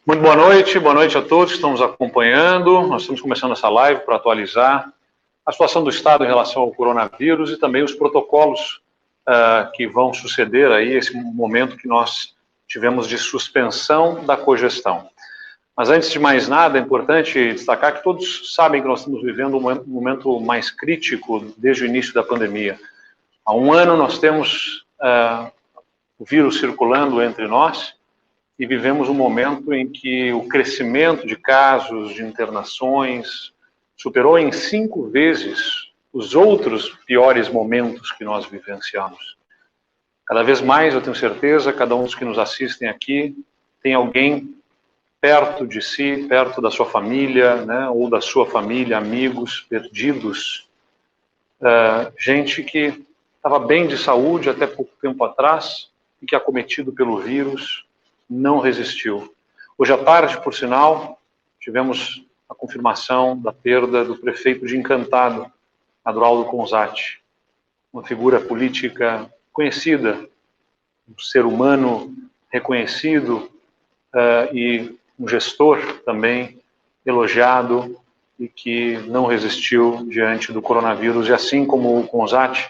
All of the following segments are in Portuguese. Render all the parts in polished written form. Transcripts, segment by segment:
Muito boa noite a todos que estão nos acompanhando. Nós estamos começando essa live para atualizar a situação do Estado em relação ao coronavírus e também os protocolos que vão suceder aí esse momento que nós tivemos de suspensão da cogestão. Mas antes de mais nada, é importante destacar que todos sabem que nós estamos vivendo um momento mais crítico desde o início da pandemia. Há um ano nós temos o vírus circulando entre nós e vivemos um momento em que o crescimento de casos, de internações, superou em 5 vezes os outros piores momentos que nós vivenciamos. Cada vez mais, eu tenho certeza, cada um dos que nos assistem aqui tem alguém perto de si, perto da sua família, né, ou da sua família, amigos perdidos, gente que estava bem de saúde até pouco tempo atrás e que, acometido pelo vírus, não resistiu. Hoje à tarde, por sinal, tivemos a confirmação da perda do prefeito de Encantado, Adroaldo Conzatti, uma figura política conhecida, um ser humano reconhecido e um gestor também elogiado e que não resistiu diante do coronavírus. E assim como o Conzatti,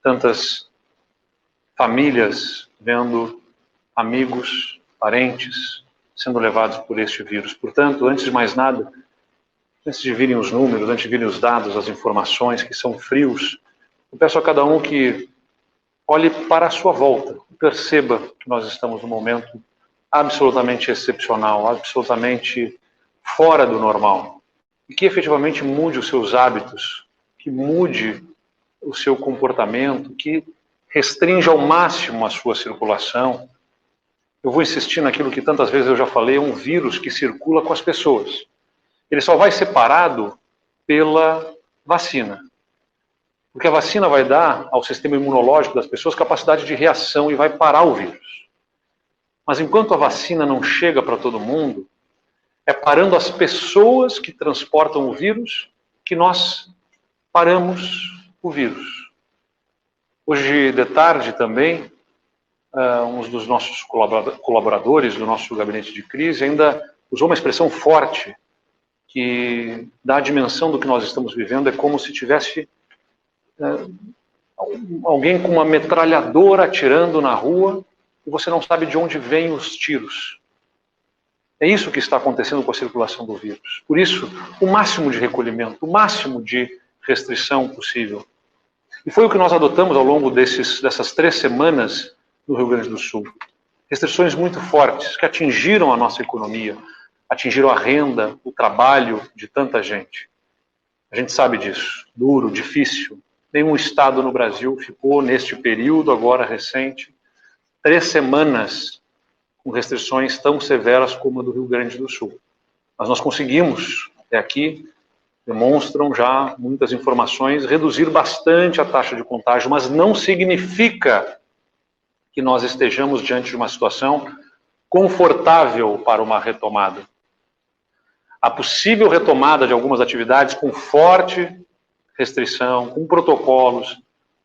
tantas famílias vendo amigos, parentes sendo levados por este vírus. Portanto, antes de mais nada, antes de virem os números, antes de virem os dados, as informações que são frios, eu peço a cada um que olhe para a sua volta e perceba que nós estamos num momento absolutamente excepcional, absolutamente fora do normal. E que efetivamente mude os seus hábitos, que mude o seu comportamento, que restrinja ao máximo a sua circulação. Eu vou insistir naquilo que tantas vezes eu já falei, é um vírus que circula com as pessoas. Ele só vai ser parado pela vacina. Porque a vacina vai dar ao sistema imunológico das pessoas capacidade de reação e vai parar o vírus. Mas enquanto a vacina não chega para todo mundo, é parando as pessoas que transportam o vírus que nós paramos o vírus. Hoje de tarde também, um dos nossos colaboradores do nosso gabinete de crise ainda usou uma expressão forte que dá a dimensão do que nós estamos vivendo. É como se tivesse alguém com uma metralhadora atirando na rua e você não sabe de onde vêm os tiros. É isso que está acontecendo com a circulação do vírus. Por isso, o máximo de recolhimento, o máximo de restrição possível. E foi o que nós adotamos ao longo dessas 3 semanas no Rio Grande do Sul. Restrições muito fortes que atingiram a nossa economia, atingiram a renda, o trabalho de tanta gente. A gente sabe disso, duro, difícil. Nenhum estado no Brasil ficou, neste período agora recente, 3 semanas com restrições tão severas como a do Rio Grande do Sul. Mas nós conseguimos, até aqui, demonstram já muitas informações, reduzir bastante a taxa de contágio, mas não significa que nós estejamos diante de uma situação confortável para uma retomada. A possível retomada de algumas atividades com forte restrição, com protocolos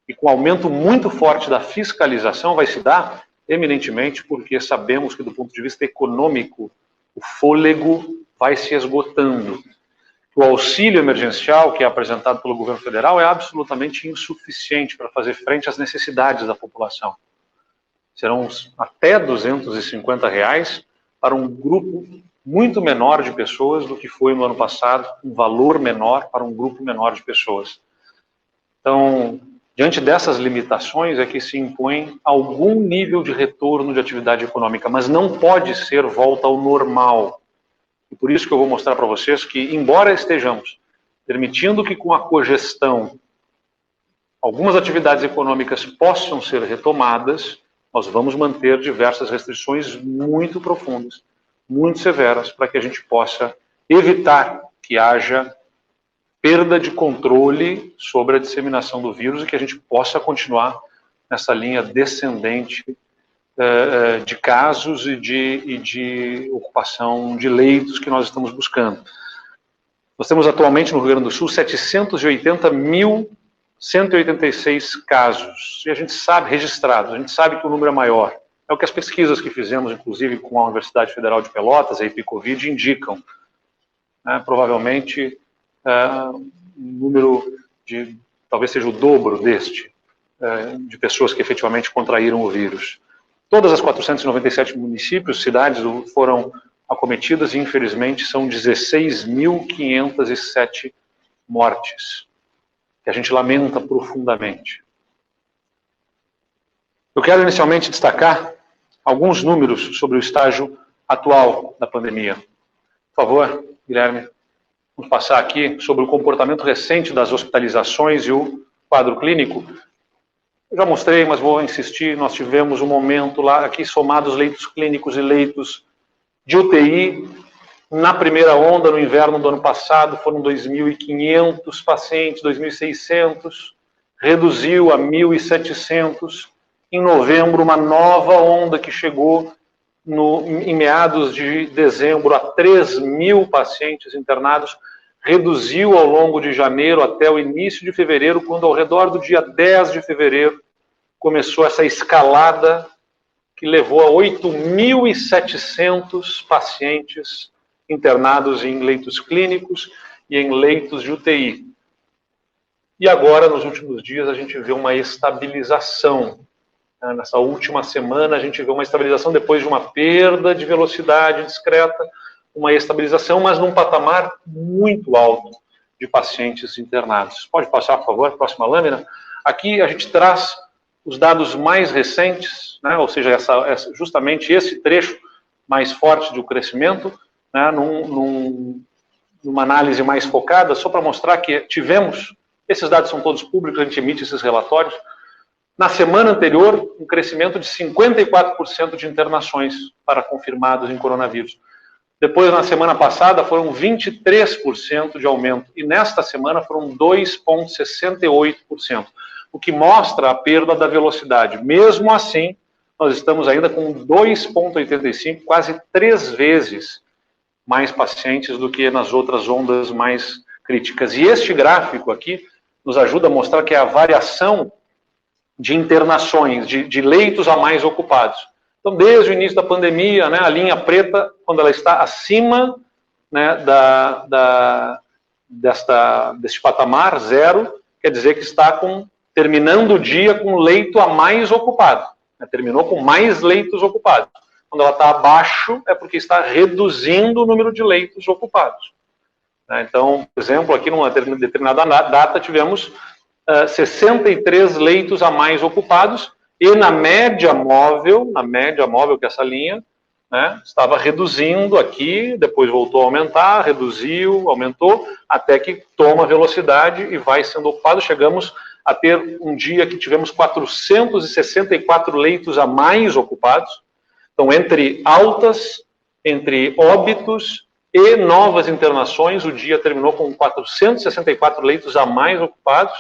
e com aumento muito forte da fiscalização vai se dar eminentemente porque sabemos que do ponto de vista econômico o fôlego vai se esgotando. O auxílio emergencial que é apresentado pelo governo federal é absolutamente insuficiente para fazer frente às necessidades da população. Serão até R$250 para um grupo muito menor de pessoas do que foi no ano passado, um valor menor para um grupo menor de pessoas. Então, diante dessas limitações é que se impõe algum nível de retorno de atividade econômica, mas não pode ser volta ao normal. E por isso que eu vou mostrar para vocês que, embora estejamos permitindo que com a cogestão algumas atividades econômicas possam ser retomadas, nós vamos manter diversas restrições muito profundas, muito severas, para que a gente possa evitar que haja perda de controle sobre a disseminação do vírus e que a gente possa continuar nessa linha descendente de casos e de ocupação de leitos que nós estamos buscando. Nós temos atualmente no Rio Grande do Sul 780.186 casos, e a gente sabe, registrados, a gente sabe que o número é maior, É o que as pesquisas que fizemos, inclusive com a Universidade Federal de Pelotas, a EpiCovid, indicam. Provavelmente, um número de, talvez seja o dobro deste, de pessoas que efetivamente contraíram o vírus. Todas as 497 municípios, cidades foram acometidas e, infelizmente, são 16.507 mortes, que a gente lamenta profundamente. Eu quero inicialmente destacar alguns números sobre o estágio atual da pandemia. Por favor, Guilherme, vamos passar aqui sobre o comportamento recente das hospitalizações e o quadro clínico. Eu já mostrei, mas vou insistir, nós tivemos um momento lá, aqui somados leitos clínicos e leitos de UTI, na primeira onda, no inverno do ano passado, foram 2.500 pacientes, 2.600, reduziu a 1.700. Em novembro, uma nova onda que chegou em meados de dezembro a 3.000 pacientes internados, reduziu ao longo de janeiro até o início de fevereiro, quando ao redor do dia 10 de fevereiro começou essa escalada que levou a 8.700 pacientes internados em leitos clínicos e em leitos de UTI. E agora, nos últimos dias, a gente vê uma estabilização. Nessa última semana, a gente vê uma estabilização depois de uma perda de velocidade discreta, uma estabilização, mas num patamar muito alto de pacientes internados. Pode passar, por favor, a próxima lâmina. Aqui a gente traz os dados mais recentes, né, ou seja, justamente esse trecho mais forte do crescimento, né, numa análise mais focada, só para mostrar que tivemos, esses dados são todos públicos, a gente emite esses relatórios. Na semana anterior, um crescimento de 54% de internações para confirmados em coronavírus. Depois, na semana passada, foram 23% de aumento. E nesta semana foram 2,68%. O que mostra a perda da velocidade. Mesmo assim, nós estamos ainda com 2,85%, quase 3 vezes mais pacientes do que nas outras ondas mais críticas. E este gráfico aqui nos ajuda a mostrar que é a variação de internações, de leitos a mais ocupados. Então, desde o início da pandemia, né, a linha preta, quando ela está acima, né, deste patamar, 0, quer dizer que está terminando o dia com leito a mais ocupado. Né, terminou com mais leitos ocupados. Quando ela está abaixo, é porque está reduzindo o número de leitos ocupados. Né, então, por exemplo, aqui numa determinada data, tivemos 63 leitos a mais ocupados, e na média móvel, que é essa linha, né, estava reduzindo aqui, depois voltou a aumentar, reduziu, aumentou, até que toma velocidade e vai sendo ocupado. Chegamos a ter um dia que tivemos 464 leitos a mais ocupados. Então, entre altas, entre óbitos e novas internações, o dia terminou com 464 leitos a mais ocupados.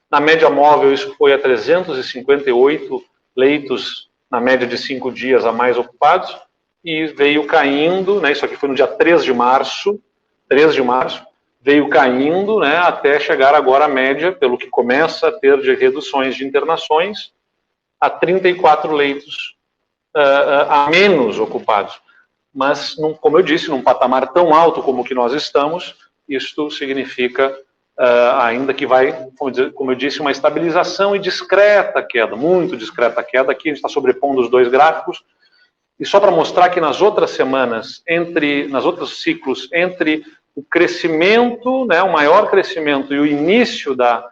Na média móvel, isso foi a 358 leitos, na média de 5 dias a mais ocupados, e veio caindo, né, isso aqui foi no dia 3 de março, veio caindo, né, até chegar agora a média, pelo que começa a ter de reduções de internações, a 34 leitos a menos ocupados. Mas, como eu disse, num patamar tão alto como o que nós estamos, isto significa ainda que vai, como eu disse, uma estabilização e discreta queda, muito discreta queda. Aqui a gente está sobrepondo os dois gráficos, e só para mostrar que nas outras semanas, nos outros ciclos, entre o crescimento, né, o maior crescimento e o início da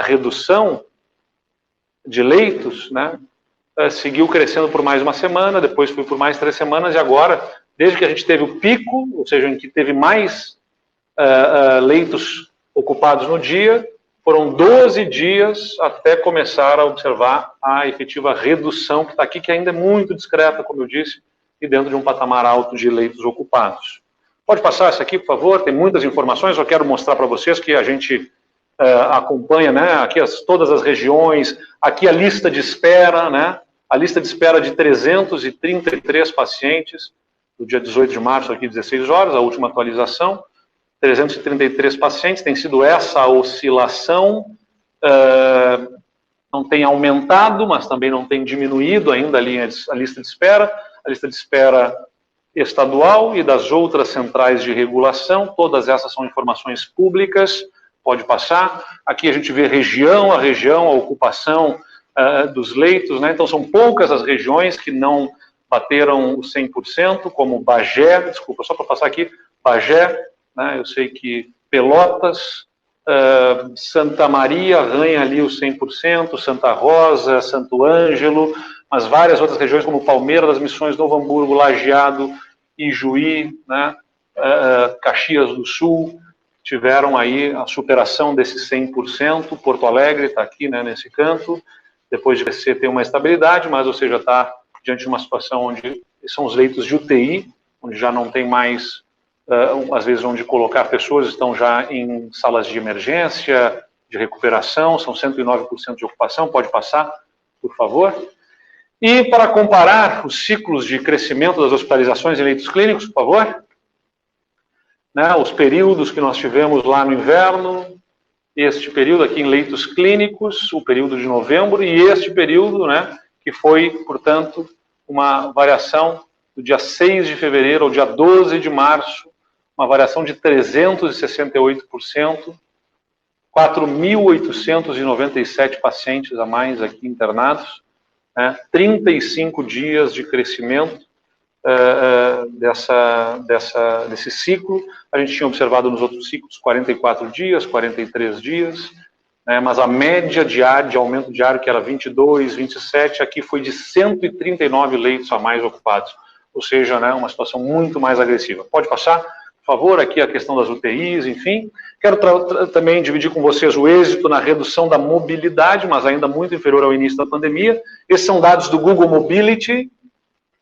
redução de leitos, né, seguiu crescendo por mais uma semana, depois foi por mais 3 semanas, e agora, desde que a gente teve o pico, ou seja, em que teve mais leitos ocupados no dia, foram 12 dias até começar a observar a efetiva redução que está aqui, que ainda é muito discreta, como eu disse, e dentro de um patamar alto de leitos ocupados. Pode passar essa aqui, por favor, tem muitas informações, eu quero mostrar para vocês que a gente acompanha, né, aqui todas as regiões, aqui a lista de espera, né, a lista de espera de 333 pacientes, do dia 18 de março, aqui 16 horas, a última atualização, 333 pacientes, tem sido essa a oscilação não tem aumentado, mas também não tem diminuído ainda a lista de espera. A lista de espera estadual e das outras centrais de regulação, todas essas são informações públicas, pode passar. Aqui a gente vê a ocupação dos leitos, né? Então são poucas as regiões que não bateram os 100%, como Bagé, desculpa, só para passar aqui, Bagé, né? Eu sei que Pelotas, Santa Maria arranha ali os 100%, Santa Rosa, Santo Ângelo, mas várias outras regiões como Palmeiras das Missões, Novo Hamburgo, Lajeado, Ijuí, né, Caxias do Sul, tiveram aí a superação desses 100%, Porto Alegre está aqui, né, nesse canto, depois de crescer tem uma estabilidade, mas você já está diante de uma situação onde são os leitos de UTI, onde já não tem mais, às vezes, onde colocar pessoas, estão já em salas de emergência, de recuperação, são 109% de ocupação, pode passar, por favor. E para comparar os ciclos de crescimento das hospitalizações em leitos clínicos, por favor, né, os períodos que nós tivemos lá no inverno, este período aqui em leitos clínicos, o período de novembro, e este período, né, que foi, portanto, uma variação do dia 6 de fevereiro ao dia 12 de março, uma variação de 368%, 4.897 pacientes a mais aqui internados, 35 dias de crescimento desse ciclo. A gente tinha observado nos outros ciclos 44 dias, 43 dias, mas a média diária, de aumento diário, que era 22, 27, aqui foi de 139 leitos a mais ocupados, ou seja, uma situação muito mais agressiva. Pode passar, por favor, aqui a questão das UTIs, enfim. Quero também dividir com vocês o êxito na redução da mobilidade, mas ainda muito inferior ao início da pandemia. Esses são dados do Google Mobility.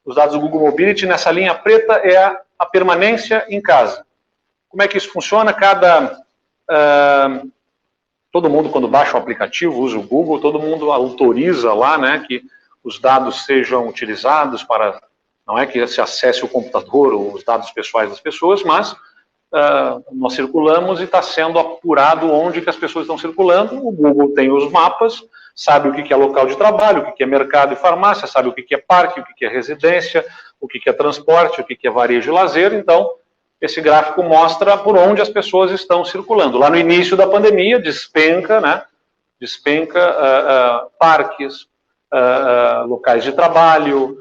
Os dados do Google Mobility, nessa linha preta, é a permanência em casa. Como é que isso funciona? Todo mundo, quando baixa o aplicativo, usa o Google, todo mundo autoriza lá, né, que os dados sejam utilizados para... Não é que se acesse o computador ou os dados pessoais das pessoas, mas nós circulamos e está sendo apurado onde que as pessoas estão circulando. O Google tem os mapas, sabe o que é local de trabalho, o que é mercado e farmácia, sabe o que é parque, o que é residência, o que é transporte, o que é varejo e lazer. Então, esse gráfico mostra por onde as pessoas estão circulando. Lá no início da pandemia, despenca, né? Despenca parques, locais de trabalho,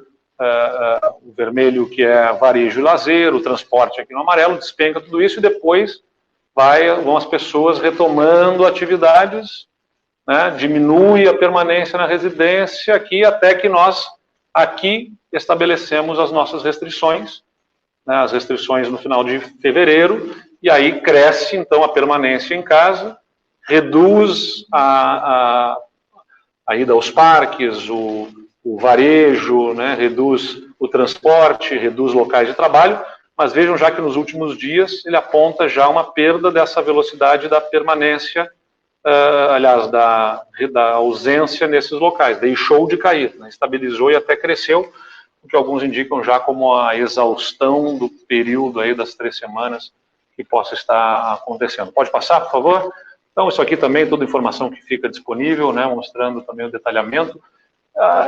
o vermelho que é varejo e lazer, o transporte aqui no amarelo, despenca tudo isso e depois vão as pessoas retomando atividades, né, diminui a permanência na residência aqui, até que nós aqui estabelecemos as nossas restrições, né, as restrições no final de fevereiro, e aí cresce então a permanência em casa, reduz a ida aos parques, o varejo, né, reduz o transporte, reduz locais de trabalho, mas vejam já que nos últimos dias ele aponta já uma perda dessa velocidade da permanência, aliás, da ausência nesses locais, deixou de cair, né, estabilizou e até cresceu, o que alguns indicam já como a exaustão do período aí das 3 semanas que possa estar acontecendo. Pode passar, por favor? Então, isso aqui também, toda informação que fica disponível, né, mostrando também o detalhamento.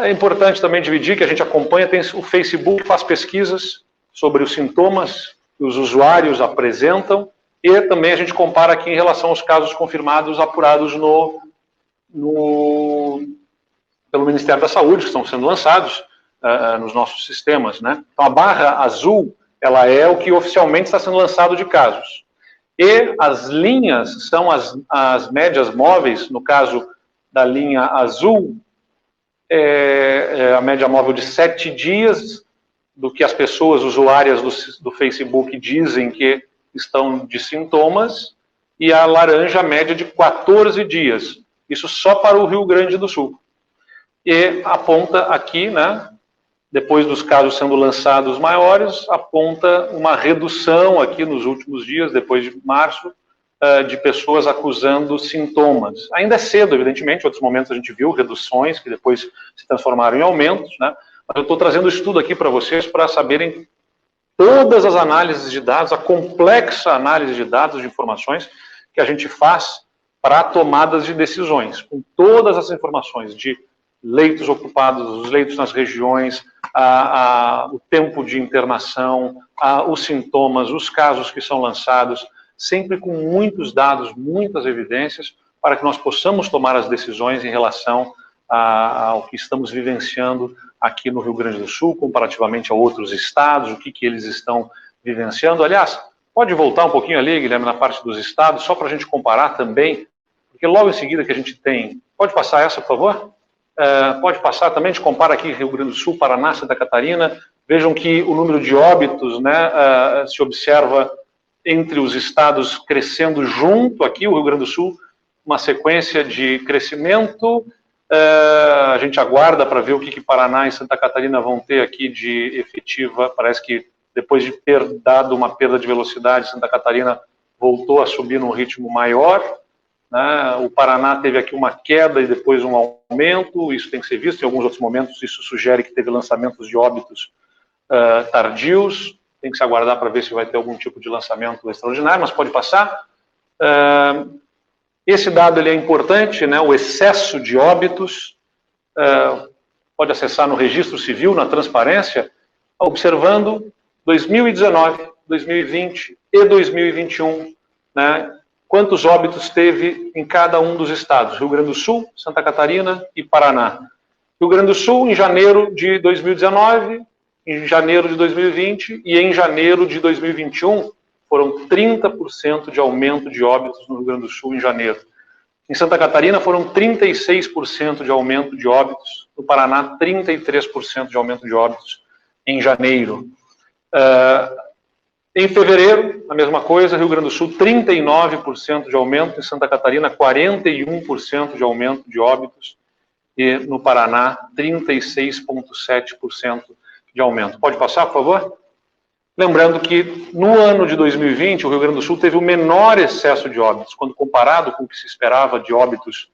É importante também dividir que a gente acompanha, tem o Facebook, faz pesquisas sobre os sintomas que os usuários apresentam e também a gente compara aqui em relação aos casos confirmados apurados pelo Ministério da Saúde, que estão sendo lançados nos nossos sistemas, né? Então a barra azul, ela é o que oficialmente está sendo lançado de casos. E as linhas são as médias móveis, no caso da linha azul, a média móvel de 7 dias do que as pessoas usuárias do Facebook dizem que estão de sintomas, e a laranja a média de 14 dias. Isso só para o Rio Grande do Sul. E aponta aqui, né, depois dos casos sendo lançados maiores, aponta uma redução aqui nos últimos dias, depois de março, de pessoas acusando sintomas. Ainda é cedo, evidentemente, em outros momentos a gente viu reduções que depois se transformaram em aumentos, né? Mas eu estou trazendo isso tudo aqui para vocês para saberem todas as análises de dados, a complexa análise de dados, de informações que a gente faz para tomadas de decisões, com todas as informações de leitos ocupados, os leitos nas regiões, o tempo de internação, os sintomas, os casos que são lançados, sempre com muitos dados, muitas evidências, para que nós possamos tomar as decisões em relação ao que estamos vivenciando aqui no Rio Grande do Sul, comparativamente a outros estados, o que eles estão vivenciando. Aliás, pode voltar um pouquinho ali, Guilherme, na parte dos estados, só para a gente comparar também, porque logo em seguida que a gente tem... Pode passar essa, por favor? Pode passar também, a gente compara aqui Rio Grande do Sul, Paraná, Santa Catarina. Vejam que o número de óbitos, né, se observa entre os estados crescendo junto aqui, o Rio Grande do Sul, uma sequência de crescimento. A gente aguarda para ver o que Paraná e Santa Catarina vão ter aqui de efetiva. Parece que depois de ter dado uma perda de velocidade, Santa Catarina voltou a subir num ritmo maior. O Paraná teve aqui uma queda e depois um aumento, isso tem que ser visto. Em alguns outros momentos isso sugere que teve lançamentos de óbitos tardios. Tem que se aguardar para ver se vai ter algum tipo de lançamento extraordinário, mas pode passar. Esse dado ele é importante, né, o excesso de óbitos. Pode acessar no Registro Civil, na transparência, observando 2019, 2020 e 2021, né, quantos óbitos teve em cada um dos estados, Rio Grande do Sul, Santa Catarina e Paraná. Rio Grande do Sul, em janeiro de 2019, em janeiro de 2020 e em janeiro de 2021, foram 30% de aumento de óbitos no Rio Grande do Sul em janeiro. Em Santa Catarina foram 36% de aumento de óbitos, no Paraná 33% de aumento de óbitos em janeiro. Em fevereiro, a mesma coisa, Rio Grande do Sul 39% de aumento, em Santa Catarina 41% de aumento de óbitos e no Paraná 36,7% de aumento. Pode passar, por favor? Lembrando que no ano de 2020 o Rio Grande do Sul teve o menor excesso de óbitos, quando comparado com o que se esperava de óbitos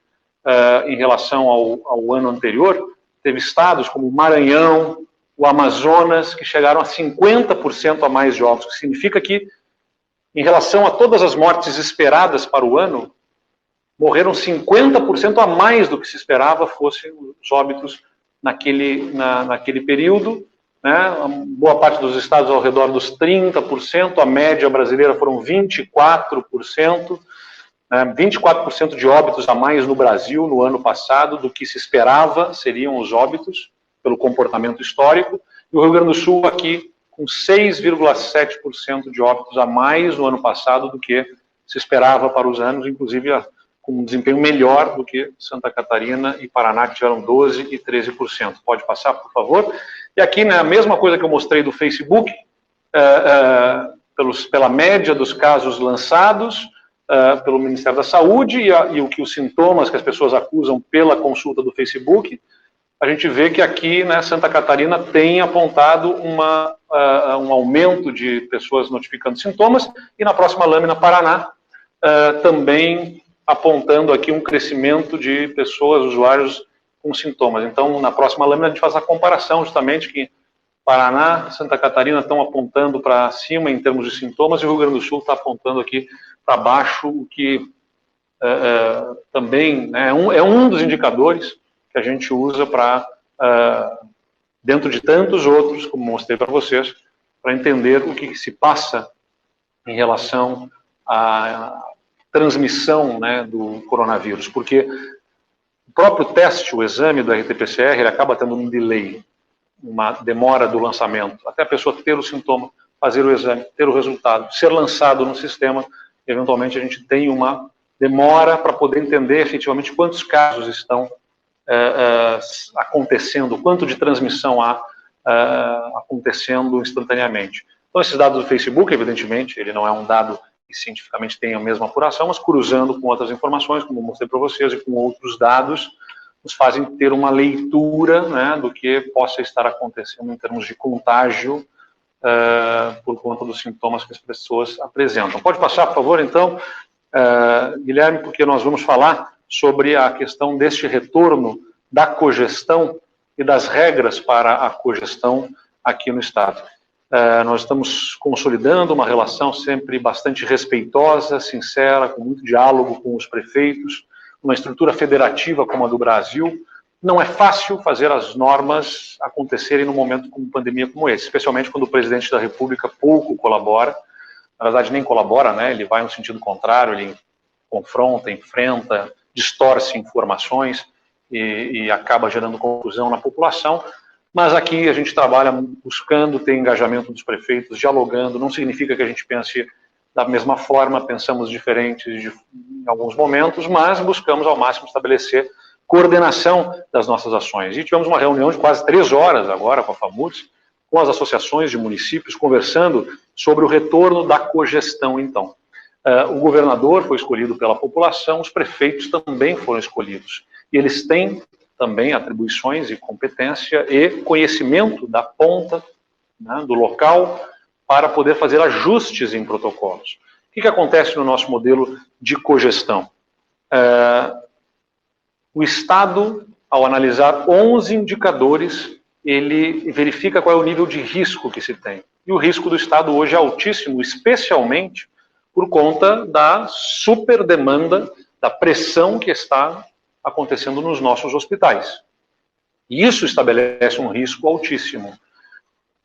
em relação ao ano anterior. Teve estados como o Maranhão, o Amazonas, que chegaram a 50% a mais de óbitos, o que significa que, em relação a todas as mortes esperadas para o ano, morreram 50% a mais do que se esperava fossem os óbitos naquele período, né? Boa parte dos estados ao redor dos 30%, a média brasileira foram 24%, 24% de óbitos a mais no Brasil no ano passado do que se esperava seriam os óbitos, pelo comportamento histórico, e o Rio Grande do Sul aqui com 6,7% de óbitos a mais no ano passado do que se esperava para os anos, inclusive com um desempenho melhor do que Santa Catarina e Paraná, que tiveram 12% e 13%. Pode passar, por favor? E aqui, né, a mesma coisa que eu mostrei do Facebook, pela média dos casos lançados pelo Ministério da Saúde e os sintomas que as pessoas acusam pela consulta do Facebook, a gente vê que aqui, né, Santa Catarina tem apontado um aumento de pessoas notificando sintomas, e na próxima lâmina, Paraná, também apontando aqui um crescimento de pessoas, usuários com sintomas. Então, na próxima lâmina, a gente faz a comparação, justamente, que Paraná, Santa Catarina estão apontando para cima em termos de sintomas, e o Rio Grande do Sul está apontando aqui para baixo, o que também, né, é um dos indicadores que a gente usa para, dentro de tantos outros, como mostrei para vocês, para entender o que se passa em relação à transmissão, né, do coronavírus. Porque o próprio teste, o exame do RT-PCR, ele acaba tendo um delay, uma demora do lançamento, até a pessoa ter o sintoma, fazer o exame, ter o resultado, ser lançado no sistema. Eventualmente a gente tem uma demora para poder entender efetivamente quantos casos estão acontecendo, quanto de transmissão há acontecendo instantaneamente. Então, esses dados do Facebook, evidentemente, ele não é um dado que cientificamente tem a mesma apuração, mas cruzando com outras informações, como eu mostrei para vocês, e com outros dados, nos fazem ter uma leitura, né, do que possa estar acontecendo em termos de contágio por conta dos sintomas que as pessoas apresentam. Pode passar, por favor, então, Guilherme, porque nós vamos falar sobre a questão deste retorno da cogestão e das regras para a cogestão aqui no Estado. Nós estamos consolidando uma relação sempre bastante respeitosa, sincera, com muito diálogo com os prefeitos, uma estrutura federativa como a do Brasil. Não é fácil fazer as normas acontecerem num momento com pandemia como esse, especialmente quando o presidente da República pouco colabora, na verdade nem colabora, né? Ele vai no sentido contrário, ele confronta, enfrenta, distorce informações e acaba gerando confusão na população. Mas aqui a gente trabalha buscando ter engajamento dos prefeitos, dialogando, não significa que a gente pense da mesma forma, pensamos diferentes em alguns momentos, mas buscamos ao máximo estabelecer coordenação das nossas ações. E tivemos uma reunião de quase 3 horas agora com a FAMURS, com as associações de municípios, conversando sobre o retorno da cogestão, então. O governador foi escolhido pela população, os prefeitos também foram escolhidos. E eles têm também atribuições e competência e conhecimento da ponta, né, do local, para poder fazer ajustes em protocolos. O que acontece no nosso modelo de cogestão? O Estado, ao analisar 11 indicadores, ele verifica qual é o nível de risco que se tem. E o risco do Estado hoje é altíssimo, especialmente por conta da superdemanda, da pressão que está acontecendo nos nossos hospitais. E isso estabelece um risco altíssimo.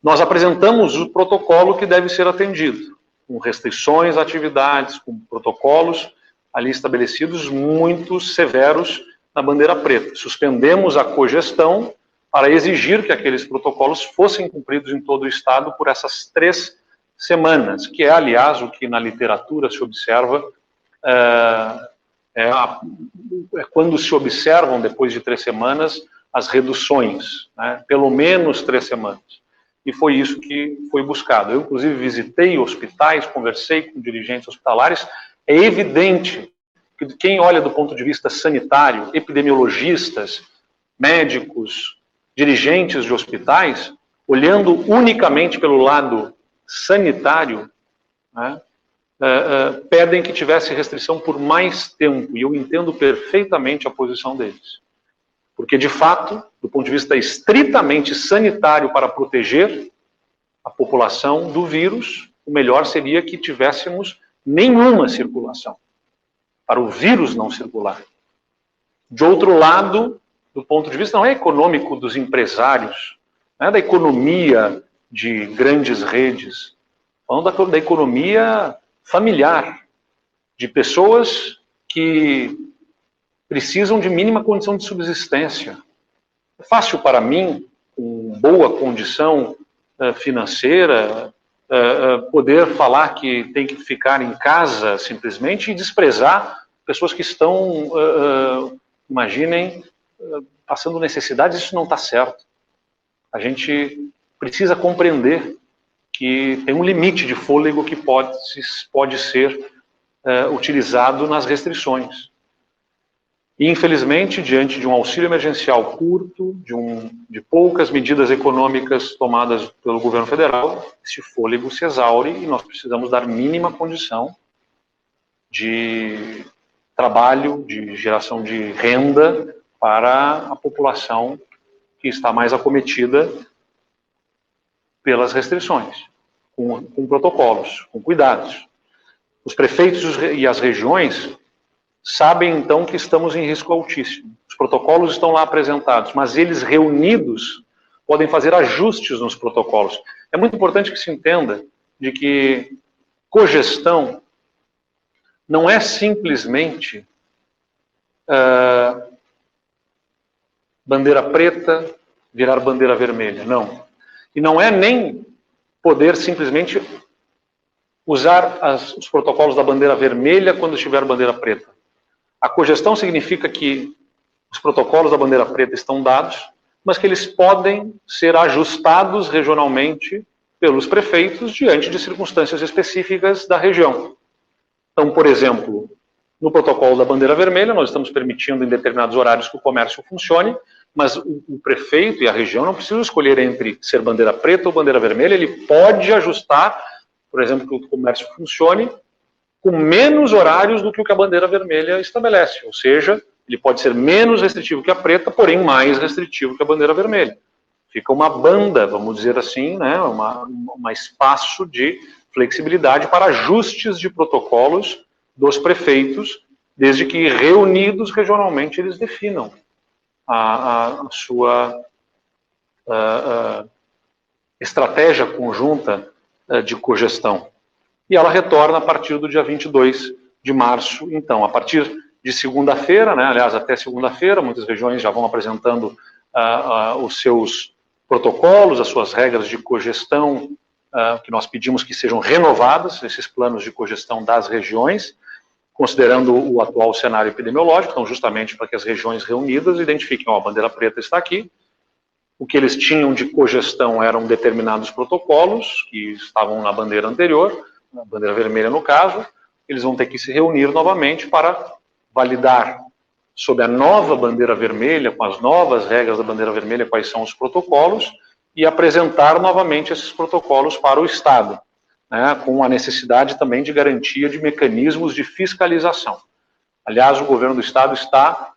Nós apresentamos o protocolo que deve ser atendido, com restrições a atividades, com protocolos ali estabelecidos muito severos na bandeira preta. Suspendemos a cogestão para exigir que aqueles protocolos fossem cumpridos em todo o Estado por essas 3 semanas, que é, aliás, o que na literatura se observa, quando se observam, depois de 3 semanas, as reduções, né? Pelo menos 3 semanas. E foi isso que foi buscado. Eu, inclusive, visitei hospitais, conversei com dirigentes hospitalares. É evidente que quem olha do ponto de vista sanitário, epidemiologistas, médicos, dirigentes de hospitais, olhando unicamente pelo lado sanitário, né, pedem que tivesse restrição por mais tempo, e eu entendo perfeitamente a posição deles. Porque, de fato, do ponto de vista estritamente sanitário para proteger a população do vírus, o melhor seria que tivéssemos nenhuma circulação, para o vírus não circular. De outro lado, do ponto de vista não é econômico dos empresários, não é da economia de grandes redes, falando da economia familiar, de pessoas que precisam de mínima condição de subsistência. É fácil para mim, com boa condição financeira, poder falar que tem que ficar em casa simplesmente e desprezar pessoas que estão, imaginem, passando necessidades. Isso não está certo. A gente precisa compreender que tem um limite de fôlego que pode ser utilizado nas restrições. E, infelizmente, diante de um auxílio emergencial curto, de poucas medidas econômicas tomadas pelo governo federal, esse fôlego se exaure e nós precisamos dar mínima condição de trabalho, de geração de renda para a população que está mais acometida pelas restrições, com protocolos, com cuidados. Os prefeitos e as regiões sabem, então, que estamos em risco altíssimo. Os protocolos estão lá apresentados, mas eles reunidos podem fazer ajustes nos protocolos. É muito importante que se entenda de que cogestão não é simplesmente bandeira preta virar bandeira vermelha, não. E não é nem poder simplesmente usar os protocolos da bandeira vermelha quando estiver bandeira preta. A cogestão significa que os protocolos da bandeira preta estão dados, mas que eles podem ser ajustados regionalmente pelos prefeitos diante de circunstâncias específicas da região. Então, por exemplo, no protocolo da bandeira vermelha, nós estamos permitindo em determinados horários que o comércio funcione, mas o prefeito e a região não precisam escolher entre ser bandeira preta ou bandeira vermelha. Ele pode ajustar, por exemplo, que o comércio funcione com menos horários do que o que a bandeira vermelha estabelece. Ou seja, ele pode ser menos restritivo que a preta, porém mais restritivo que a bandeira vermelha. Fica uma banda, vamos dizer assim, né, um espaço de flexibilidade para ajustes de protocolos dos prefeitos, desde que reunidos regionalmente eles definam a sua estratégia conjunta de cogestão. E ela retorna a partir do dia 22 de março, então, a partir de segunda-feira, né, aliás, até segunda-feira, muitas regiões já vão apresentando os seus protocolos, as suas regras de cogestão, que nós pedimos que sejam renovadas, esses planos de cogestão das regiões, considerando o atual cenário epidemiológico, então justamente para que as regiões reunidas identifiquem, ó, a bandeira preta está aqui, o que eles tinham de cogestão eram determinados protocolos, que estavam na bandeira anterior, na bandeira vermelha no caso, eles vão ter que se reunir novamente para validar sob a nova bandeira vermelha, com as novas regras da bandeira vermelha, quais são os protocolos, e apresentar novamente esses protocolos para o Estado, né, com a necessidade também de garantia de mecanismos de fiscalização. Aliás, o governo do Estado está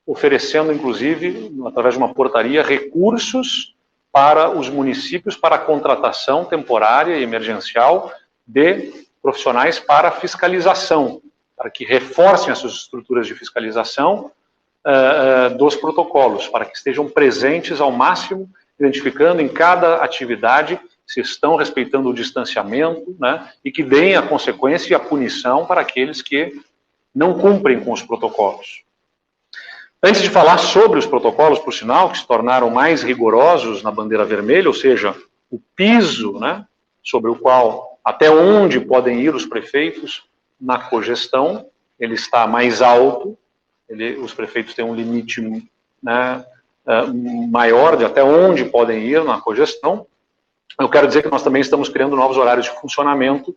oferecendo, inclusive, através de uma portaria, recursos para os municípios para a contratação temporária e emergencial de profissionais para fiscalização, para que reforcem as suas estruturas de fiscalização dos protocolos, para que estejam presentes ao máximo, identificando em cada atividade se estão respeitando o distanciamento, né, e que deem a consequência e a punição para aqueles que não cumprem com os protocolos. Antes de falar sobre os protocolos, por sinal, que se tornaram mais rigorosos na bandeira vermelha, ou seja, o piso, né, sobre o qual, até onde podem ir os prefeitos na cogestão, ele está mais alto, os prefeitos têm um limite, né, maior de até onde podem ir na cogestão. Eu quero dizer que nós também estamos criando novos horários de funcionamento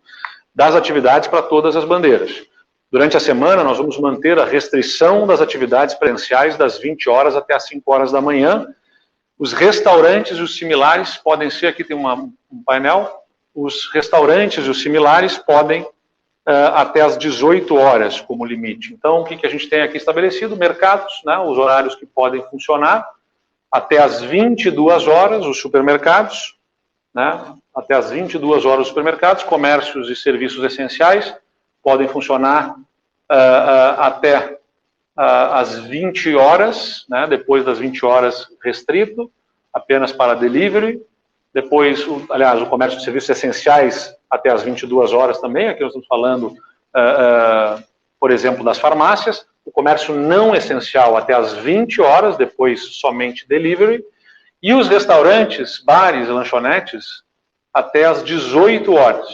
das atividades para todas as bandeiras. Durante a semana, nós vamos manter a restrição das atividades presenciais das 20 horas até as 5 horas da manhã. Os restaurantes e os similares podem ser, aqui tem um painel, os restaurantes e os similares podem até as 18 horas como limite. Então, o que a gente tem aqui estabelecido? Mercados, né, os horários que podem funcionar, até as 22 horas, os supermercados, né, até as 22 horas os supermercados, comércios e serviços essenciais podem funcionar até as 20 horas, né, depois das 20 horas restrito, apenas para delivery. Depois, aliás, o comércio de serviços essenciais até as 22 horas também, aqui nós estamos falando, por exemplo, das farmácias. O comércio não essencial até as 20 horas, depois somente delivery. E os restaurantes, bares e lanchonetes até as 18 horas.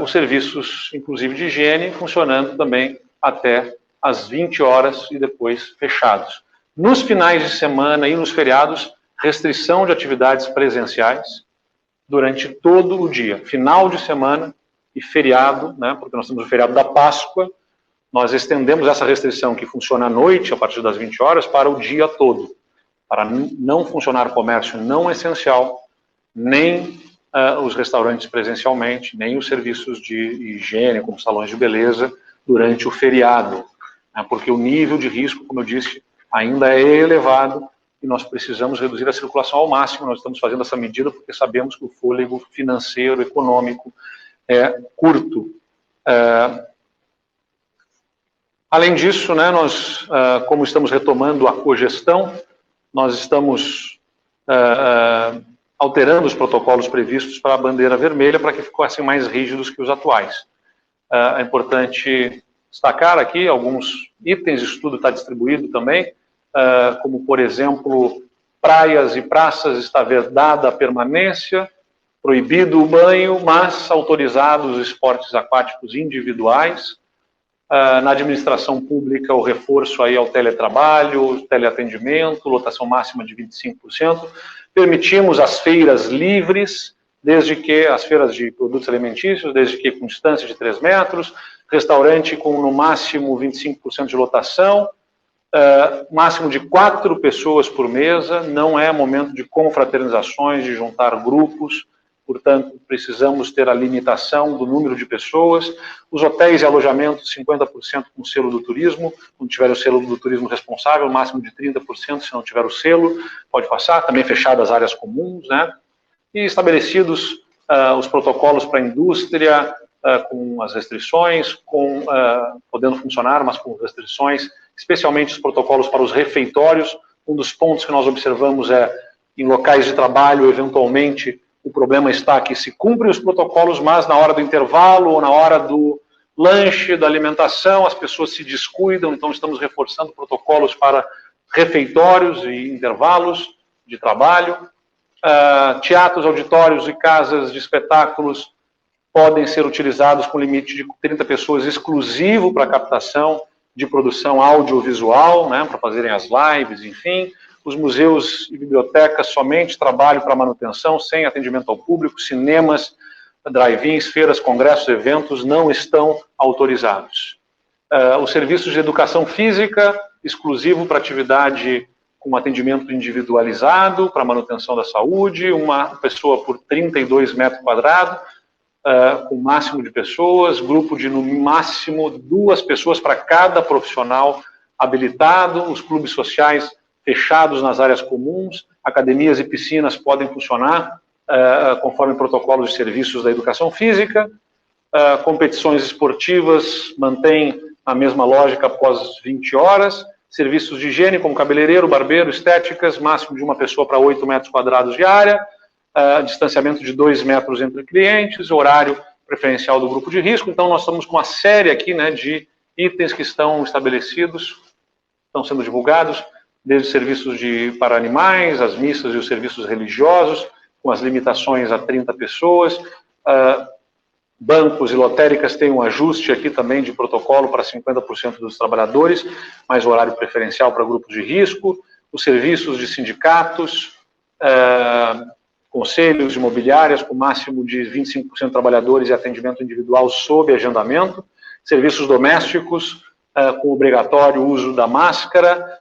Os serviços, inclusive de higiene, funcionando também até as 20 horas e depois fechados. Nos finais de semana e nos feriados, restrição de atividades presenciais durante todo o dia. Final de semana e feriado, né, porque nós temos o feriado da Páscoa, nós estendemos essa restrição que funciona à noite, a partir das 20 horas, para o dia todo, para não funcionar comércio não essencial, nem os restaurantes presencialmente, nem os serviços de higiene, como salões de beleza, durante o feriado, né, porque o nível de risco, como eu disse, ainda é elevado e nós precisamos reduzir a circulação ao máximo. Nós estamos fazendo essa medida porque sabemos que o fôlego financeiro, econômico é curto. Além disso, né, nós, como estamos retomando a cogestão, nós estamos alterando os protocolos previstos para a bandeira vermelha para que ficassem mais rígidos que os atuais. É importante destacar aqui alguns itens, isso tudo está distribuído também, como, por exemplo, praias e praças está vedada a permanência, proibido o banho, mas autorizados os esportes aquáticos individuais. Na administração pública, o reforço aí ao teletrabalho, teleatendimento, lotação máxima de 25%. Permitimos as feiras livres, desde que as feiras de produtos alimentícios, desde que com distância de 3 metros, restaurante com no máximo 25% de lotação, máximo de 4 pessoas por mesa, não é momento de confraternizações, de juntar grupos, portanto, precisamos ter a limitação do número de pessoas. Os hotéis e alojamentos, 50% com selo do turismo, quando tiver o selo do turismo responsável, máximo de 30%, se não tiver o selo, pode passar, também fechadas as áreas comuns, né? E estabelecidos os protocolos para a indústria, com as restrições, podendo funcionar, mas com restrições, especialmente os protocolos para os refeitórios. Um dos pontos que nós observamos é, em locais de trabalho, eventualmente, o problema está que se cumprem os protocolos, mas na hora do intervalo ou na hora do lanche, da alimentação, as pessoas se descuidam, então estamos reforçando protocolos para refeitórios e intervalos de trabalho. Teatros, auditórios e casas de espetáculos podem ser utilizados com limite de 30 pessoas exclusivo para captação de produção audiovisual, né, para fazerem as lives, enfim. Os museus e bibliotecas somente trabalho para manutenção, sem atendimento ao público. Cinemas, drive-ins, feiras, congressos, eventos não estão autorizados. Os serviços de educação física, exclusivo para atividade com atendimento individualizado, para manutenção da saúde, uma pessoa por 32 metros quadrados, com máximo de pessoas, grupo de no máximo 2 pessoas para cada profissional habilitado, os clubes sociais fechados nas áreas comuns, academias e piscinas podem funcionar conforme protocolos de serviços da educação física, competições esportivas mantêm a mesma lógica após 20 horas, serviços de higiene como cabeleireiro, barbeiro, estéticas, máximo de 1 pessoa para 8 metros quadrados de área, distanciamento de 2 metros entre clientes, horário preferencial do grupo de risco. Então nós estamos com uma série aqui, né, de itens que estão estabelecidos, estão sendo divulgados, desde serviços para animais, as missas e os serviços religiosos, com as limitações a 30 pessoas, bancos e lotéricas têm um ajuste aqui também de protocolo para 50% dos trabalhadores, mais horário preferencial para grupos de risco, os serviços de sindicatos, conselhos imobiliárias com máximo de 25% de trabalhadores e atendimento individual sob agendamento, serviços domésticos com obrigatório uso da máscara,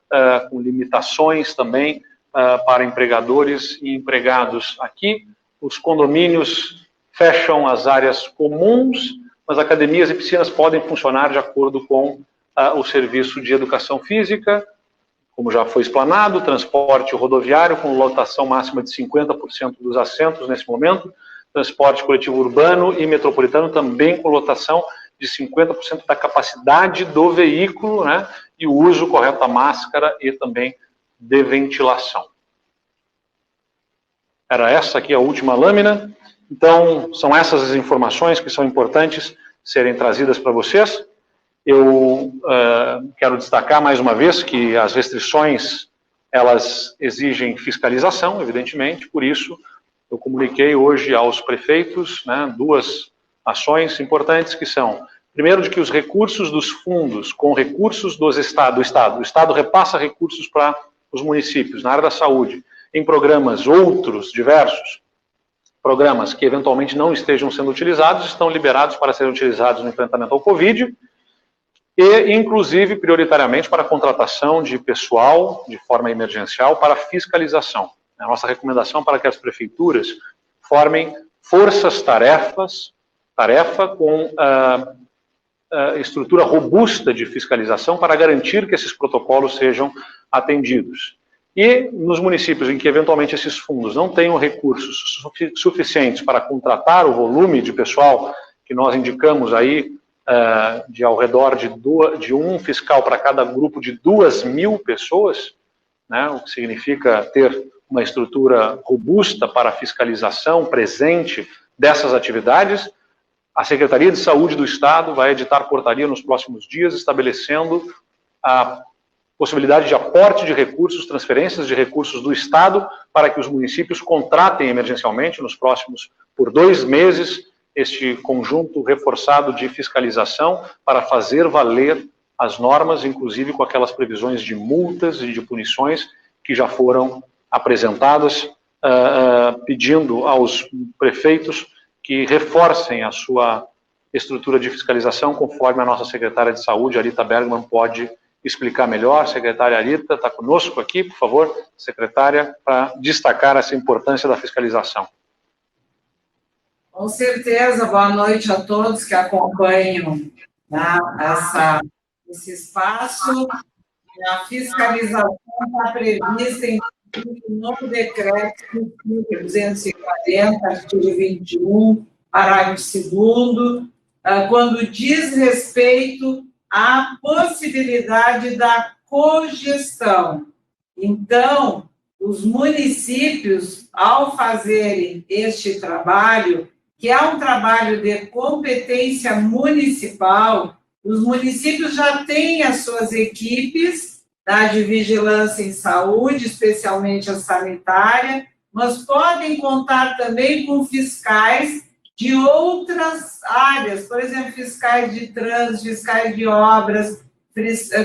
com limitações também para empregadores e empregados aqui. Os condomínios fecham as áreas comuns, mas academias e piscinas podem funcionar de acordo com o serviço de educação física, como já foi explanado, transporte rodoviário com lotação máxima de 50% dos assentos nesse momento, transporte coletivo urbano e metropolitano também com lotação de 50% da capacidade do veículo, né, e o uso correto da máscara e também de ventilação. Era essa aqui a última lâmina. Então, são essas as informações que são importantes serem trazidas para vocês. Eu quero destacar mais uma vez que as restrições, elas exigem fiscalização, evidentemente, por isso eu comuniquei hoje aos prefeitos, né, 2 ações importantes que são, primeiro, de que os recursos dos fundos com recursos do Estado repassa recursos para os municípios na área da saúde, em programas outros, diversos, programas que eventualmente não estejam sendo utilizados, estão liberados para serem utilizados no enfrentamento ao Covid, e inclusive prioritariamente para a contratação de pessoal de forma emergencial para fiscalização. A nossa recomendação para que as prefeituras formem forças-tarefa com estrutura robusta de fiscalização para garantir que esses protocolos sejam atendidos. E nos municípios em que eventualmente esses fundos não tenham recursos suficientes para contratar o volume de pessoal que nós indicamos aí, de ao redor de um fiscal para cada grupo de 2.000 pessoas, né, o que significa ter uma estrutura robusta para a fiscalização presente dessas atividades, a Secretaria de Saúde do Estado vai editar portaria nos próximos dias, estabelecendo a possibilidade de aporte de recursos, transferências de recursos do Estado, para que os municípios contratem emergencialmente, nos próximos, por 2 meses, este conjunto reforçado de fiscalização para fazer valer as normas, inclusive com aquelas previsões de multas e de punições que já foram apresentadas, pedindo aos prefeitos que reforcem a sua estrutura de fiscalização, conforme a nossa secretária de Saúde, Arita Bergman, pode explicar melhor. Secretária Arita, está conosco aqui, por favor, secretária, para destacar essa importância da fiscalização. Com certeza, boa noite a todos que acompanham, né, esse espaço. A fiscalização está prevista em um novo decreto 240, artigo 21, parágrafo 2º, quando diz respeito à possibilidade da cogestão. Então, os municípios, ao fazerem este trabalho, que é um trabalho de competência municipal, os municípios já têm as suas equipes, tá, de vigilância em saúde, especialmente a sanitária, mas podem contar também com fiscais de outras áreas, por exemplo, fiscais de trânsito, fiscais de obras,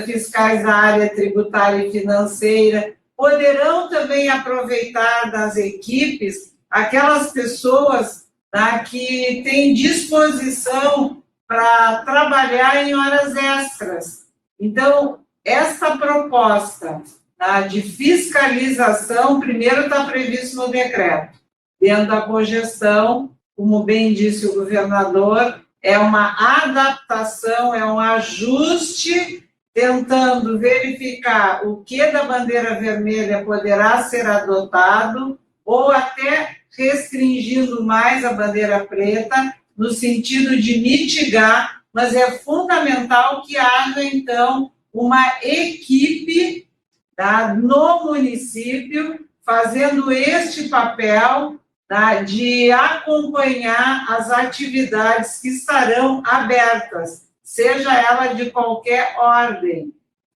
fiscais da área tributária e financeira, poderão também aproveitar das equipes aquelas pessoas, tá, que têm disposição para trabalhar em horas extras. Então, essa proposta, tá, de fiscalização, primeiro está previsto no decreto, dentro da cogestão, como bem disse o governador, é uma adaptação, é um ajuste, tentando verificar o que da bandeira vermelha poderá ser adotado, ou até restringindo mais a bandeira preta, no sentido de mitigar, mas é fundamental que haja, então, uma equipe, tá, no município, fazendo este papel, tá, de acompanhar as atividades que estarão abertas, seja ela de qualquer ordem.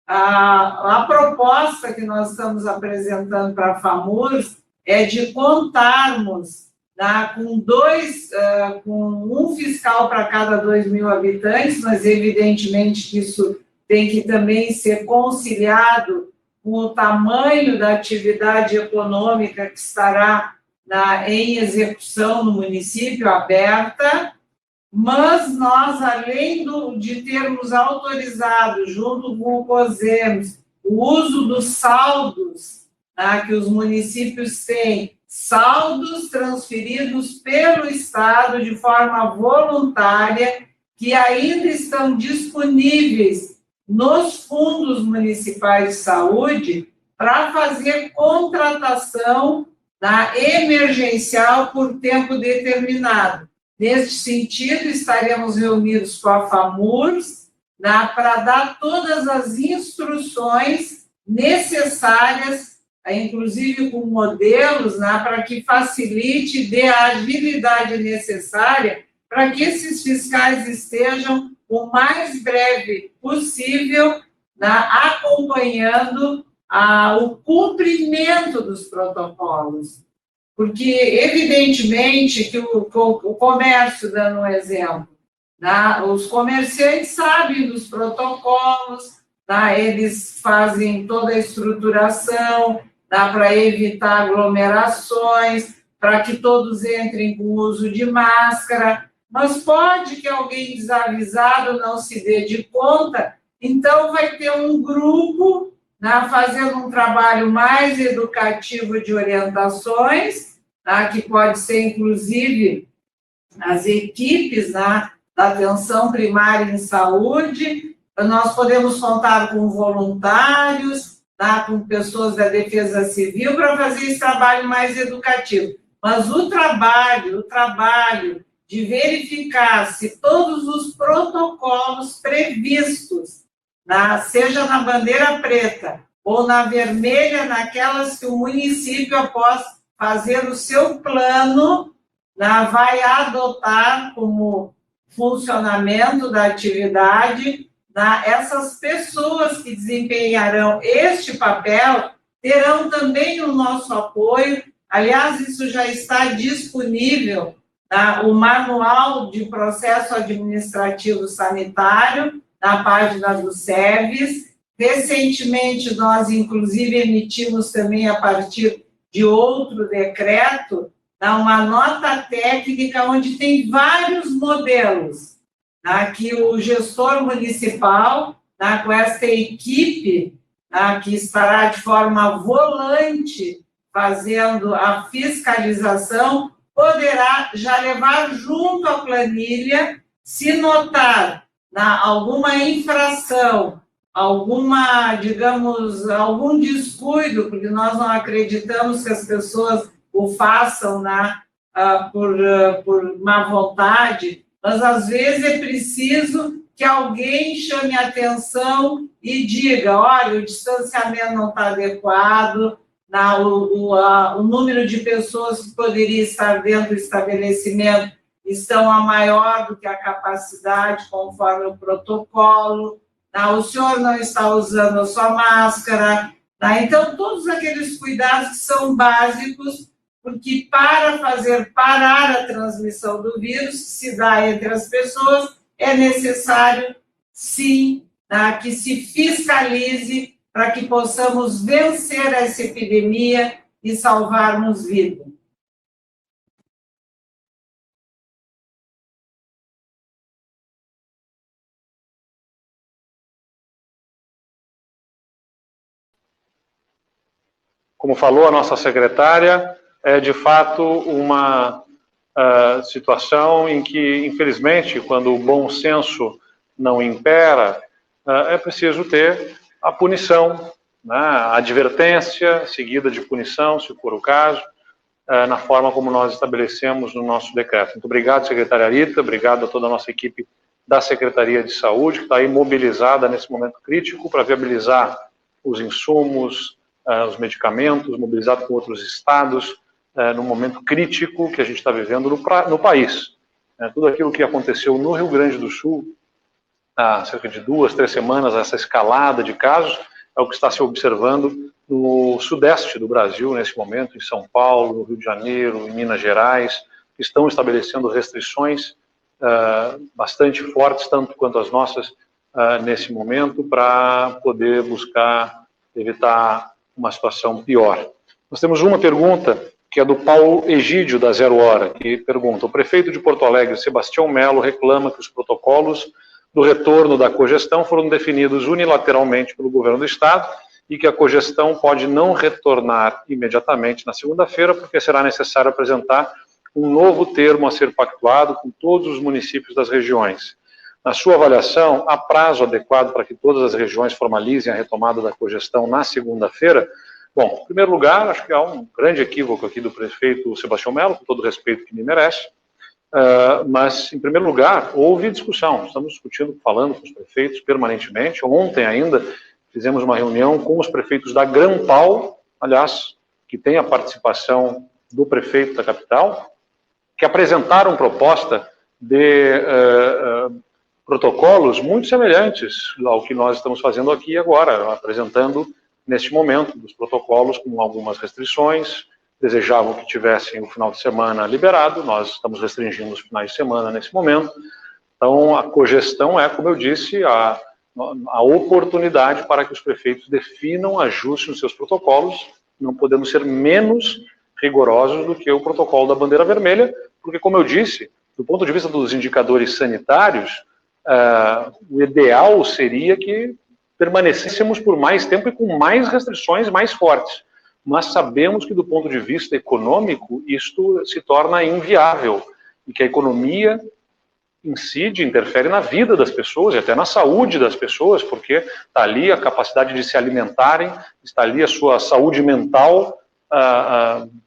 A proposta que nós estamos apresentando para a FAMURS é de contarmos, tá, com um fiscal para cada 2.000 habitantes, mas evidentemente que isso tem que também ser conciliado com o tamanho da atividade econômica que estará em execução no município, aberta, mas nós, além de termos autorizado, junto com o COSEMS, o uso dos saldos, tá, que os municípios têm, saldos transferidos pelo Estado de forma voluntária, que ainda estão disponíveis nos fundos municipais de saúde para fazer contratação, tá, emergencial por tempo determinado. Neste sentido, estaremos reunidos com a FAMURS, tá, para dar todas as instruções necessárias, inclusive com modelos, né, para que facilite e dê a agilidade necessária para que esses fiscais estejam o mais breve possível, né, acompanhando o cumprimento dos protocolos. Porque, evidentemente, que o comércio, dando um exemplo, né, os comerciantes sabem dos protocolos, tá, eles fazem toda a estruturação, para evitar aglomerações, para que todos entrem com o uso de máscara, mas pode que alguém desavisado não se dê de conta, então vai ter um grupo, né, fazendo um trabalho mais educativo de orientações, tá, que pode ser, inclusive, as equipes, né, da atenção primária em saúde. Nós podemos contar com voluntários, tá, com pessoas da Defesa Civil para fazer esse trabalho mais educativo. Mas o trabalho de verificar se todos os protocolos previstos, seja na bandeira preta ou na vermelha, naquelas que o município, após fazer o seu plano, vai adotar como funcionamento da atividade, essas pessoas que desempenharão este papel terão também o nosso apoio. Aliás, isso já está disponível, o Manual de Processo Administrativo Sanitário, na página do SEVES. Recentemente, nós, inclusive, emitimos também, a partir de outro decreto, uma nota técnica onde tem vários modelos, que o gestor municipal, com essa equipe, que estará de forma volante fazendo a fiscalização, poderá já levar junto à planilha, se notar alguma infração, alguma, digamos, algum descuido, porque nós não acreditamos que as pessoas o façam por má vontade, mas às vezes é preciso que alguém chame a atenção e diga, olha, o distanciamento não está adequado, o número de pessoas que poderia estar dentro do estabelecimento estão a maior do que a capacidade, conforme o protocolo, o senhor não está usando a sua máscara. Então, todos aqueles cuidados que são básicos, porque para fazer parar a transmissão do vírus, que se dá entre as pessoas, é necessário, sim, que se fiscalize para que possamos vencer essa epidemia e salvarmos vidas. Como falou a nossa secretária, é de fato uma situação em que, infelizmente, quando o bom senso não impera, é preciso ter a punição, a advertência seguida de punição, se for o caso, na forma como nós estabelecemos no nosso decreto. Muito obrigado, secretária Rita, obrigado a toda a nossa equipe da Secretaria de Saúde, que está aí mobilizada nesse momento crítico para viabilizar os insumos, os medicamentos, mobilizado com outros estados, no momento crítico que a gente está vivendo no país. Tudo aquilo que aconteceu no Rio Grande do Sul, há cerca de 2, 3 semanas, essa escalada de casos, é o que está se observando no sudeste do Brasil, nesse momento, em São Paulo, no Rio de Janeiro, em Minas Gerais, que estão estabelecendo restrições bastante fortes, tanto quanto as nossas, nesse momento, para poder buscar evitar uma situação pior. Nós temos uma pergunta, que é do Paulo Egídio, da Zero Hora, que pergunta: o prefeito de Porto Alegre, Sebastião Melo, reclama que os protocolos do retorno da cogestão foram definidos unilateralmente pelo governo do Estado e que a cogestão pode não retornar imediatamente na segunda-feira, porque será necessário apresentar um novo termo a ser pactuado com todos os municípios das regiões. Na sua avaliação, há prazo adequado para que todas as regiões formalizem a retomada da cogestão na segunda-feira? Bom, em primeiro lugar, acho que há um grande equívoco aqui do prefeito Sebastião Melo, com todo o respeito que me merece, mas, em primeiro lugar, houve discussão. Estamos discutindo, falando com os prefeitos permanentemente. Ontem ainda fizemos uma reunião com os prefeitos da Grampal, aliás, que tem a participação do prefeito da capital, que apresentaram proposta de protocolos muito semelhantes ao que nós estamos fazendo aqui agora, apresentando neste momento dos protocolos com algumas restrições. Desejavam que tivessem o final de semana liberado, nós estamos restringindo os finais de semana nesse momento. Então, a cogestão é, como eu disse, a oportunidade para que os prefeitos definam, ajustem os seus protocolos. Não podemos ser menos rigorosos do que o protocolo da bandeira vermelha, porque, como eu disse, do ponto de vista dos indicadores sanitários, o ideal seria que permanecêssemos por mais tempo e com mais restrições mais fortes. Mas sabemos que, do ponto de vista econômico, isto se torna inviável e que a economia incide, interfere na vida das pessoas e até na saúde das pessoas, porque está ali a capacidade de se alimentarem, está ali a sua saúde mental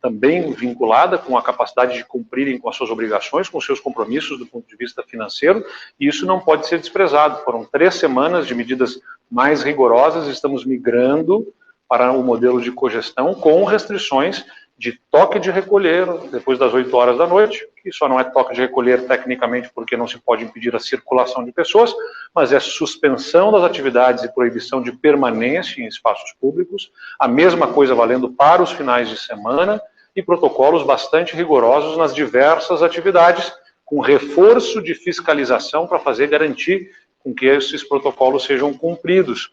também vinculada com a capacidade de cumprirem com as suas obrigações, com os seus compromissos do ponto de vista financeiro, e isso não pode ser desprezado. Foram 3 semanas de medidas mais rigorosas, estamos migrando para o modelo de cogestão com restrições de toque de recolher depois das 8 horas da noite, que só não é toque de recolher tecnicamente porque não se pode impedir a circulação de pessoas, mas é suspensão das atividades e proibição de permanência em espaços públicos, a mesma coisa valendo para os finais de semana, e protocolos bastante rigorosos nas diversas atividades, com reforço de fiscalização para garantir com que esses protocolos sejam cumpridos.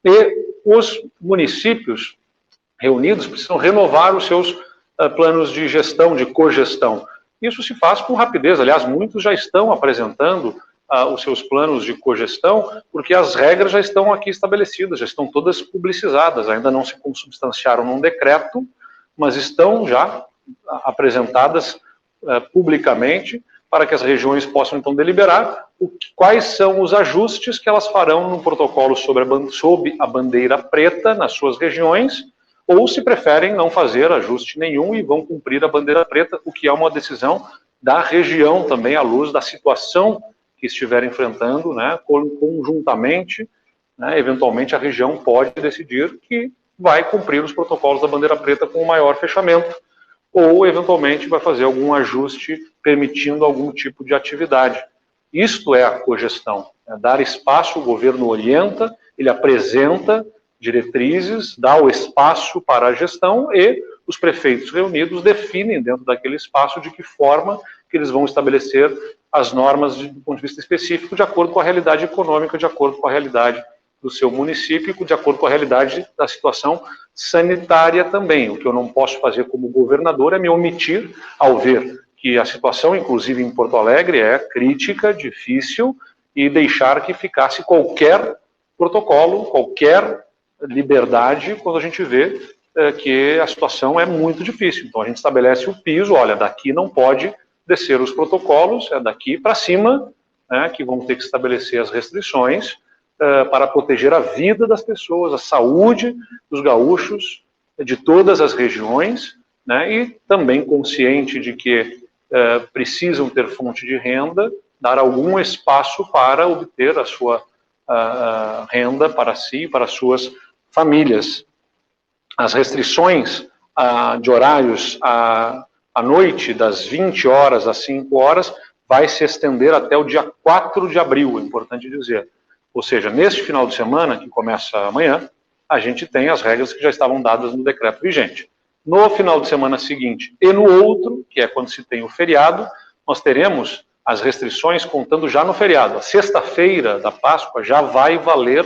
E os municípios reunidos precisam renovar os seus planos de gestão, de cogestão. Isso se faz com rapidez. Aliás, muitos já estão apresentando os seus planos de cogestão, porque as regras já estão aqui estabelecidas, já estão todas publicizadas, ainda não se consubstanciaram num decreto, mas estão já apresentadas publicamente, para que as regiões possam, então, deliberar quais são os ajustes que elas farão no protocolo sob a bandeira preta nas suas regiões, ou se preferem não fazer ajuste nenhum e vão cumprir a bandeira preta, o que é uma decisão da região também, à luz da situação que estiver enfrentando, né, conjuntamente, né, eventualmente a região pode decidir que vai cumprir os protocolos da bandeira preta com o maior fechamento, ou eventualmente vai fazer algum ajuste permitindo algum tipo de atividade. Isto é a cogestão, é dar espaço, o governo orienta, ele apresenta diretrizes, dá o espaço para a gestão e os prefeitos reunidos definem dentro daquele espaço de que forma que eles vão estabelecer as normas do ponto de vista específico, de acordo com a realidade econômica, de acordo com a realidade do seu município, de acordo com a realidade da situação sanitária também. O que eu não posso fazer como governador é me omitir ao ver que a situação, inclusive em Porto Alegre, é crítica, difícil, e deixar que ficasse qualquer protocolo, qualquer liberdade, quando a gente vê que a situação é muito difícil. Então a gente estabelece o piso, olha, daqui não pode descer os protocolos, é daqui para cima, né, que vão ter que estabelecer as restrições, para proteger a vida das pessoas, a saúde dos gaúchos, de todas as regiões, né, e também consciente de que precisam ter fonte de renda, dar algum espaço para obter a sua renda para si e para as suas famílias. As restrições de horários à noite, das 20 horas às 5 horas, vai se estender até o dia 4 de abril, é importante dizer. Ou seja, neste final de semana, que começa amanhã, a gente tem as regras que já estavam dadas no decreto vigente. No final de semana seguinte e no outro, que é quando se tem o feriado, nós teremos as restrições contando já no feriado. A sexta-feira da Páscoa já vai valer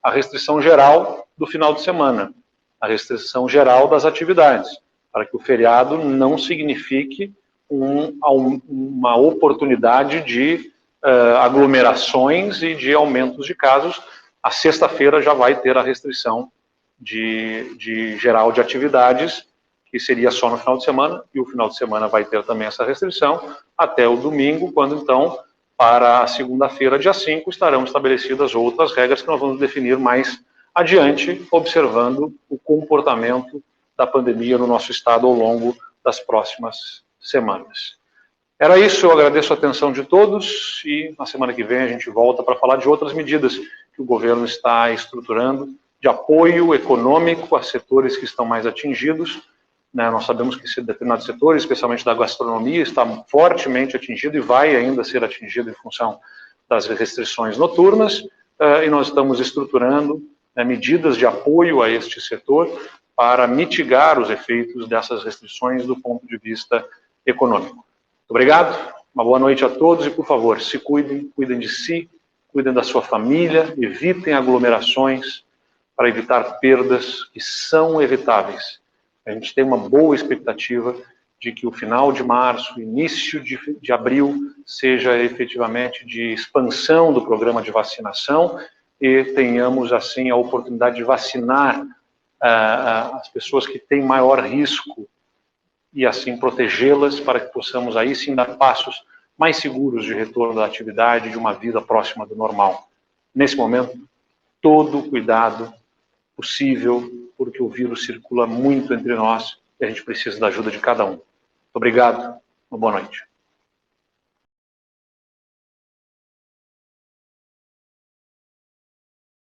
a restrição geral do final de semana, a restrição geral das atividades, para que o feriado não signifique uma oportunidade de aglomerações e de aumentos de casos. A sexta-feira já vai ter a restrição de geral de atividades, que seria só no final de semana, e o final de semana vai ter também essa restrição, até o domingo, quando então, para a segunda-feira, dia 5, estarão estabelecidas outras regras que nós vamos definir mais adiante, observando o comportamento da pandemia no nosso estado ao longo das próximas semanas. Era isso, eu agradeço a atenção de todos e na semana que vem a gente volta para falar de outras medidas que o governo está estruturando de apoio econômico a setores que estão mais atingidos, né? Nós sabemos que determinados setores, especialmente da gastronomia, está fortemente atingido e vai ainda ser atingido em função das restrições noturnas, e nós estamos estruturando medidas de apoio a este setor para mitigar os efeitos dessas restrições do ponto de vista econômico. Muito obrigado, uma boa noite a todos e, por favor, se cuidem, cuidem de si, cuidem da sua família, evitem aglomerações para evitar perdas que são evitáveis. A gente tem uma boa expectativa de que o final de março, início de abril, seja efetivamente de expansão do programa de vacinação e tenhamos, assim, a oportunidade de vacinar as pessoas que têm maior risco e assim protegê-las para que possamos aí sim dar passos mais seguros de retorno da atividade, de uma vida próxima do normal. Nesse momento, todo o cuidado possível, porque o vírus circula muito entre nós e a gente precisa da ajuda de cada um. Muito obrigado, uma boa noite.